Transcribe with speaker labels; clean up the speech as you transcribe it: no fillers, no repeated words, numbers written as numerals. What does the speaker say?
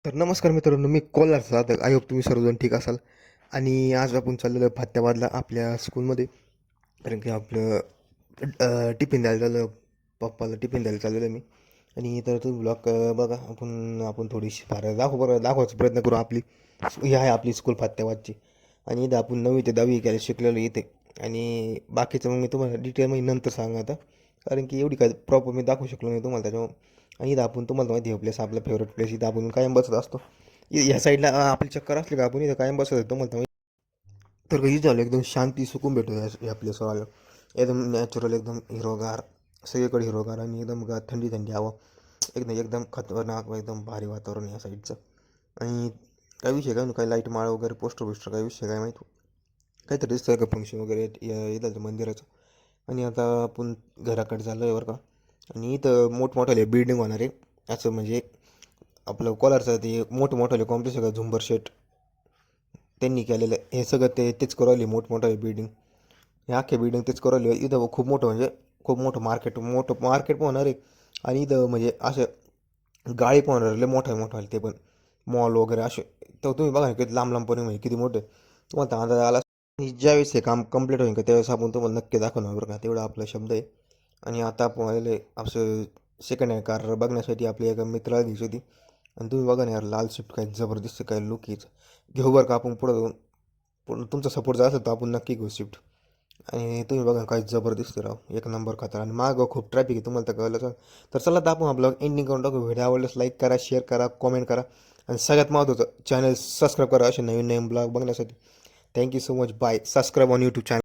Speaker 1: तर नमस्कार मित्रांनो, मी कोल्हारचा साधक. आय होप तुम्ही सर्वजण ठीक असाल. आणि आज आपण चाललेलो आहे फात्याबादला आपल्या स्कूलमध्ये. कारण की आपलं टिफिन द्यायला झालं, पप्पाला टिफिन द्यायला चाललेलो आहे मी. आणि तर तुम्ही ब्लॉग बघा. आपण आपण थोडीशी फार दाखवायचा प्रयत्न करू. ही आहे आपली स्कूल फात्याबादची. आणि इथं आपण 9वी ते 10वी केलं शिकलेलो इथे. आणि बाकीचं मग मी तुम्हाला डिटेलमध्ये नंतर सांगा आता. कारण की एवढी काय प्रॉपर मी दाखवू शकलो नाही तुम्हाला त्याच्यामुळे. आणि इथं आपण तुम्हाला माहिती आहे प्लेस आपला फेवरेट प्लेस. इथं आपण कायम बसत असतो. ह्या साईडला आपली चक्कर असली का आपण इथं कायम बसत असतो तुम्हाला माहिती. तर काही झालं एकदम शांती सुकून भेटतो या प्लेसवर आलं. एकदम नॅचरल, एकदम हिरोगार, सगळीकडे हिरोगार आणि एकदम थंडी थंडी हवा. एकदम एकदम खतरनाक व एकदम भारी वातावरण या साईडचं. आणि काही विषय काय नाही, काही लाईट माळ वगैरे पोस्टर बिस्टर काही विषय काय माहीत काहीतरी दिसतंय का फंक्शन वगैरे इथं मंदिराचं. आणि आता आपण घराकडे झालं आहे बरं का. आणि इथं मोठमोठाले बिल्डिंग होणार आहे. असं म्हणजे आपलं कोलारचं ते मोठमोठाले कॉम्प्लेक्स आहे का झुंबर शेट, त्यांनी केलेलं हे सगळं तेच करवले मोठमोठाले बिल्डिंग. हे अख्खे बिल्डिंग तेच करवले. इथं खूप मोठं म्हणजे खूप मोठं मार्केट पण होणार आहे. आणि इथं म्हणजे असं गाडी पण होणार लय मोठं आले ते पण, मॉल वगैरे असे. तर तुम्ही बघा ना किती लांब लांबपर्यंत म्हणजे किती मोठे तुम्हाला तर अंदाज आला. आणि ज्यावेळेस हे काम कंप्लीट होईल का त्यावेळेस आपण तुम्हाला नक्की दाखवणार बरं का, तेवढा आपला शब्द आहे. आणि आता आपण आलेले असं सेकंड हँड कार बघण्यासाठी आपली एका मित्राला घ्यायची होती. आणि तुम्ही बघा ना यार, लाल स्विफ्ट काय जबरदस्त काय लुक येत. घेऊ बरं का आपण पुढं जाऊन. पण तुमचा सपोर्ट जर असेल तर आपण नक्की घेऊ स्विफ्ट. आणि तुम्ही बघा काय जबरदस्त राव, एक नंबर खतरा. आणि मागं खूप ट्रॅफिक आहे तुम्हाला तर कळलं. तर चला तर आपण हा ब्लॉग एंडिंग करून टाकू. व्हिडिओ आवडल्यास लाईक करा, शेअर करा, कॉमेंट करा. आणि सगळ्यात महत्त्वाचं चॅनल सबस्क्राईब करा असे नवीन नवीन ब्लॉग बघण्यासाठी. Thank you so much. Bye. Subscribe on YouTube channel.